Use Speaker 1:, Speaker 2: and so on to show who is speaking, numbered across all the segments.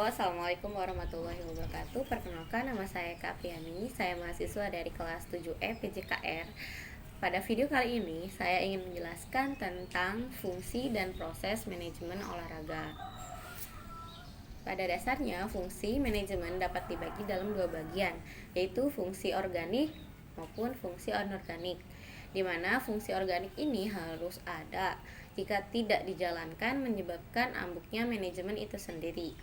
Speaker 1: Assalamualaikum warahmatullahi wabarakatuh. Perkenalkan, nama saya Kapriani. Saya mahasiswa dari kelas 7E PJKR. Pada video kali ini, saya ingin menjelaskan tentang fungsi dan proses manajemen olahraga. Pada dasarnya, fungsi manajemen dapat dibagi dalam dua bagian, yaitu fungsi organik maupun fungsi anorganik, di mana fungsi organik ini harus ada. Jika tidak dijalankan, menyebabkan ambruknya manajemen itu sendiri.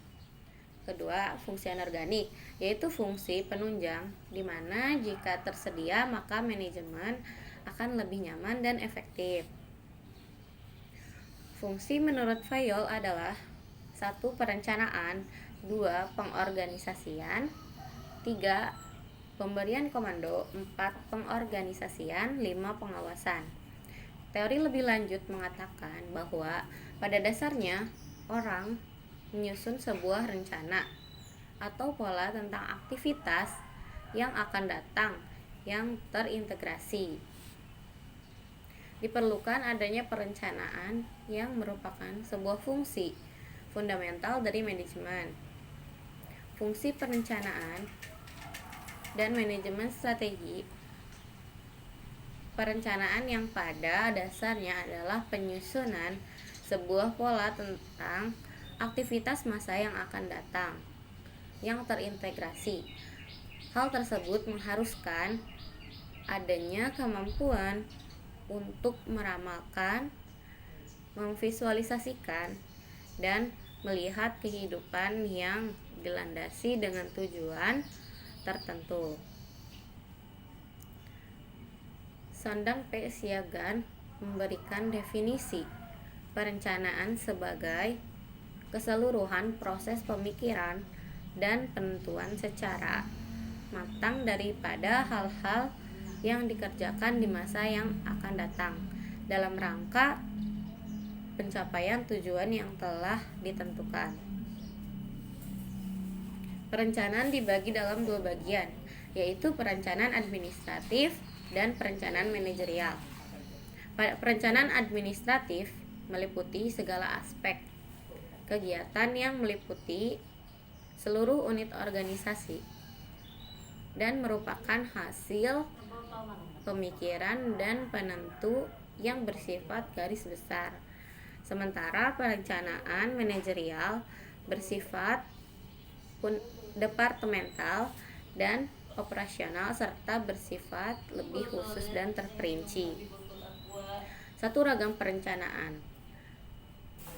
Speaker 1: Kedua, fungsi anorganik, yaitu fungsi penunjang, di mana jika tersedia maka manajemen akan lebih nyaman dan efektif. Fungsi menurut Fayol adalah 1. Perencanaan, 2. Pengorganisasian, 3. Pemberian komando, 4. Pengorganisasian, 5. Pengawasan. Teori lebih lanjut mengatakan bahwa pada dasarnya orang menyusun sebuah rencana atau pola tentang aktivitas yang akan datang yang terintegrasi. Diperlukan adanya perencanaan yang merupakan sebuah fungsi fundamental dari manajemen. Fungsi perencanaan dan manajemen strategi. Perencanaan yang pada dasarnya adalah penyusunan sebuah pola tentang aktivitas masa yang akan datang yang terintegrasi. Hal tersebut mengharuskan adanya kemampuan untuk meramalkan, memvisualisasikan, dan melihat kehidupan yang dilandasi dengan tujuan tertentu. Sondang P. Siagan memberikan definisi perencanaan sebagai keseluruhan proses pemikiran dan penentuan secara matang daripada hal-hal yang dikerjakan di masa yang akan datang dalam rangka pencapaian tujuan yang telah ditentukan. Perencanaan dibagi dalam dua bagian, yaitu perencanaan administratif dan perencanaan manajerial. Perencanaan administratif meliputi segala aspek kegiatan yang meliputi seluruh unit organisasi dan merupakan hasil pemikiran dan penentu yang bersifat garis besar. Sementara perencanaan manajerial bersifat departemental dan operasional serta bersifat lebih khusus dan terperinci. 1. Ragam perencanaan.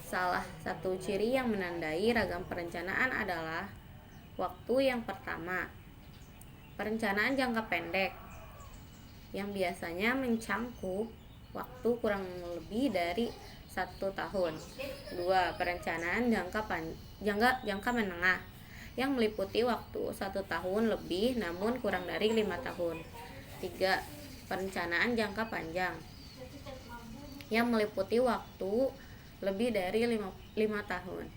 Speaker 1: Salah satu ciri yang menandai ragam perencanaan adalah waktu. Yang pertama, perencanaan jangka pendek yang biasanya mencangkup waktu kurang lebih dari 1 tahun. 2. Perencanaan jangka menengah yang meliputi waktu 1 tahun lebih namun kurang dari 5 tahun. 3. Perencanaan jangka panjang yang meliputi waktu lebih dari 5 tahun.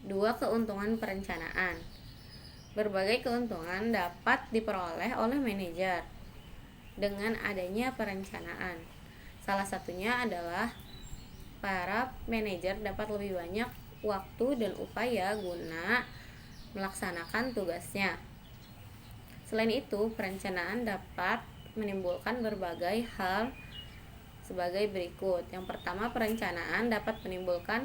Speaker 1: 2. Keuntungan perencanaan. Berbagai keuntungan dapat diperoleh oleh manajer dengan adanya perencanaan. Salah satunya adalah para manajer dapat lebih banyak waktu dan upaya guna melaksanakan tugasnya. Selain itu, perencanaan dapat menimbulkan berbagai hal sebagai berikut. Yang pertama, perencanaan dapat menimbulkan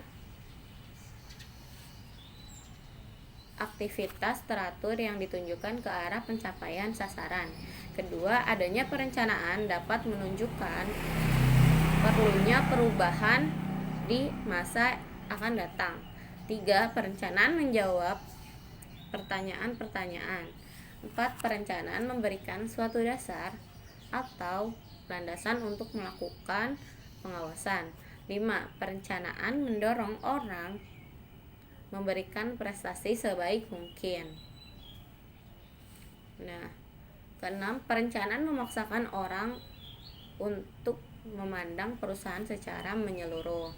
Speaker 1: aktivitas teratur yang ditunjukkan ke arah pencapaian sasaran. Kedua, adanya perencanaan dapat menunjukkan perlunya perubahan di masa akan datang. 3. Perencanaan menjawab pertanyaan-pertanyaan. 4. Perencanaan memberikan suatu dasar atau landasan untuk melakukan pengawasan. 5. Perencanaan mendorong orang memberikan prestasi sebaik mungkin. Keenam, perencanaan memaksakan orang untuk memandang perusahaan secara menyeluruh.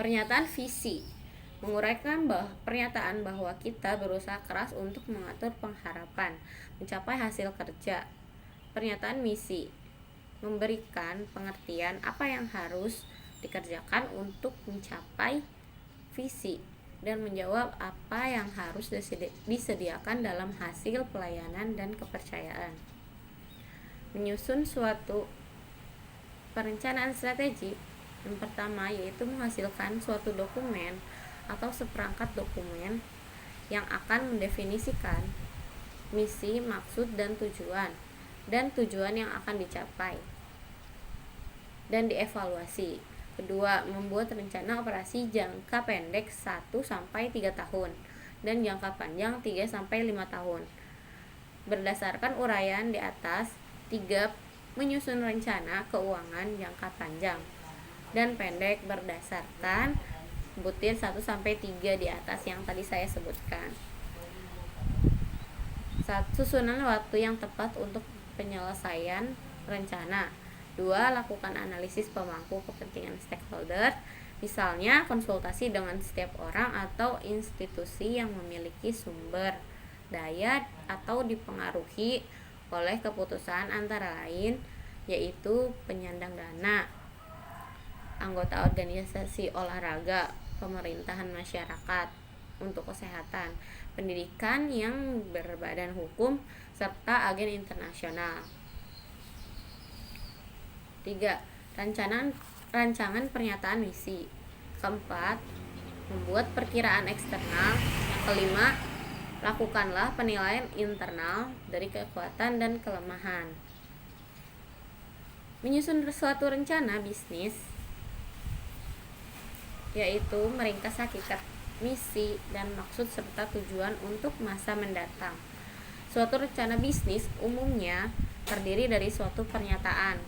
Speaker 1: Pernyataan visi menguraikan pernyataan bahwa kita berusaha keras untuk mengatur pengharapan, mencapai hasil kerja. Pernyataan misi memberikan pengertian apa yang harus dikerjakan untuk mencapai visi, dan menjawab apa yang harus disediakan dalam hasil pelayanan dan kepercayaan. Menyusun suatu perencanaan strategi yang pertama yaitu menghasilkan suatu dokumen atau seperangkat dokumen yang akan mendefinisikan misi, maksud, dan tujuan yang akan dicapai dan dievaluasi. Kedua, membuat rencana operasi jangka pendek 1-3 tahun dan jangka panjang 3-5 tahun. Berdasarkan uraian di atas, 3. Menyusun rencana keuangan jangka panjang dan pendek berdasarkan butir 1-3 di atas yang tadi saya sebutkan. Susunan waktu yang tepat untuk penyelesaian rencana. 2. Lakukan analisis pemangku kepentingan stakeholder, misalnya konsultasi dengan setiap orang atau institusi yang memiliki sumber daya atau dipengaruhi oleh keputusan antara lain yaitu penyandang dana, anggota organisasi olahraga, pemerintahan masyarakat untuk kesehatan, pendidikan yang berbadan hukum, serta agen internasional. 3. Rancangan pernyataan misi. 4. Membuat perkiraan eksternal. Yang kelima, lakukanlah penilaian internal dari kekuatan dan kelemahan. Menyusun suatu rencana bisnis yaitu meringkas hakikat, misi, dan maksud serta tujuan untuk masa mendatang. Suatu rencana bisnis umumnya terdiri dari suatu pernyataan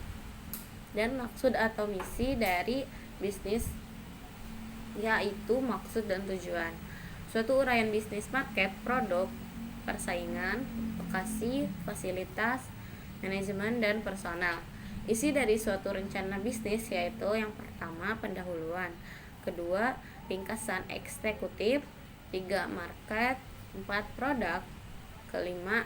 Speaker 1: dan maksud atau misi dari bisnis, yaitu maksud dan tujuan. Suatu uraian bisnis, market, produk, persaingan, lokasi, fasilitas, manajemen, dan personal. Isi dari suatu rencana bisnis yaitu yang pertama pendahuluan, kedua ringkasan eksekutif, 3 market, 4 produk, kelima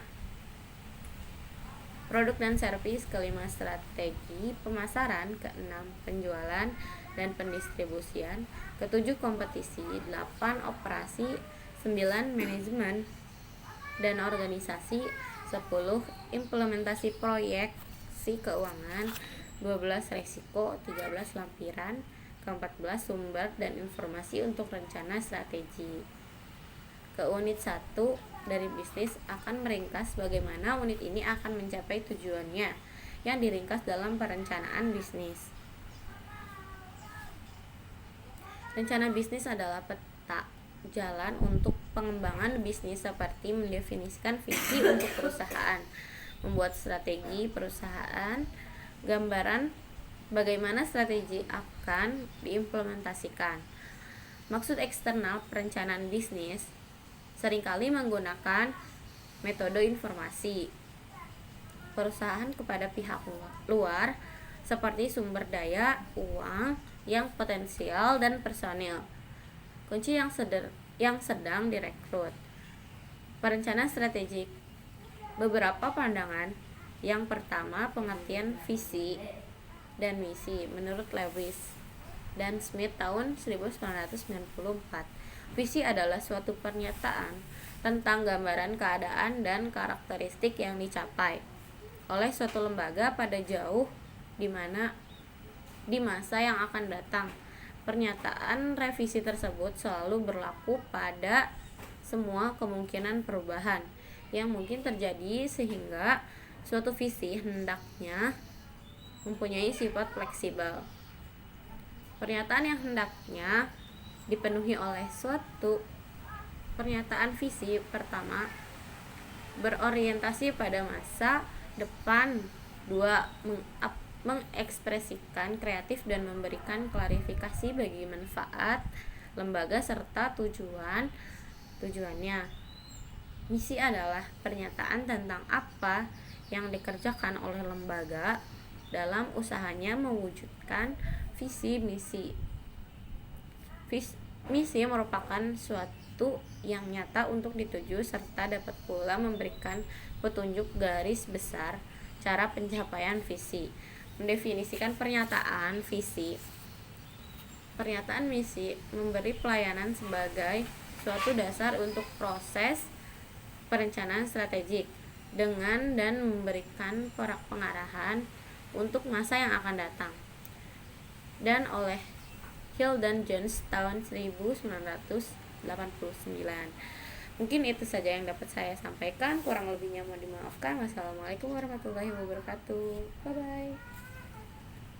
Speaker 1: produk dan servis, kelima strategi pemasaran, keenam penjualan dan pendistribusian, ketujuh kompetisi, 8 operasi, 9 manajemen dan organisasi, 10 implementasi proyek keuangan, 12 resiko, 13 lampiran, ke-14 sumber dan informasi untuk rencana strategi. Ke unit 1 dari bisnis akan meringkas bagaimana unit ini akan mencapai tujuannya yang diringkas dalam perencanaan bisnis. Rencana bisnis adalah peta jalan untuk pengembangan bisnis seperti mendefinisikan visi untuk perusahaan, membuat strategi perusahaan, gambaran bagaimana strategi akan diimplementasikan. Maksud eksternal perencanaan bisnis seringkali menggunakan metode informasi perusahaan kepada pihak luar seperti sumber daya, uang yang potensial, dan personil kunci yang sedang direkrut. Perencanaan strategik. Beberapa pandangan. Yang pertama, pengertian visi dan misi menurut Lewis dan Smith tahun 1994. Visi adalah suatu pernyataan tentang gambaran keadaan dan karakteristik yang dicapai oleh suatu lembaga pada di masa yang akan datang. Pernyataan revisi tersebut selalu berlaku pada semua kemungkinan perubahan yang mungkin terjadi, sehingga suatu visi hendaknya mempunyai sifat fleksibel. Pernyataan yang hendaknya dipenuhi oleh suatu pernyataan visi pertama berorientasi pada masa depan, 2 mengekspresikan kreatif dan memberikan klarifikasi bagi manfaat lembaga serta tujuannya. Misi adalah pernyataan tentang apa yang dikerjakan oleh lembaga dalam usahanya mewujudkan visi misi. Misi merupakan suatu yang nyata untuk dituju serta dapat pula memberikan petunjuk garis besar cara pencapaian visi. Mendefinisikan pernyataan visi. Pernyataan misi memberi pelayanan sebagai suatu dasar untuk proses perencanaan strategik dengan dan memberikan pengarahan untuk masa yang akan datang. Dan oleh Hill dan Jones tahun 1989. Mungkin itu saja yang dapat saya sampaikan, kurang lebihnya mohon dimaafkan. Wassalamualaikum warahmatullahi wabarakatuh. Bye bye.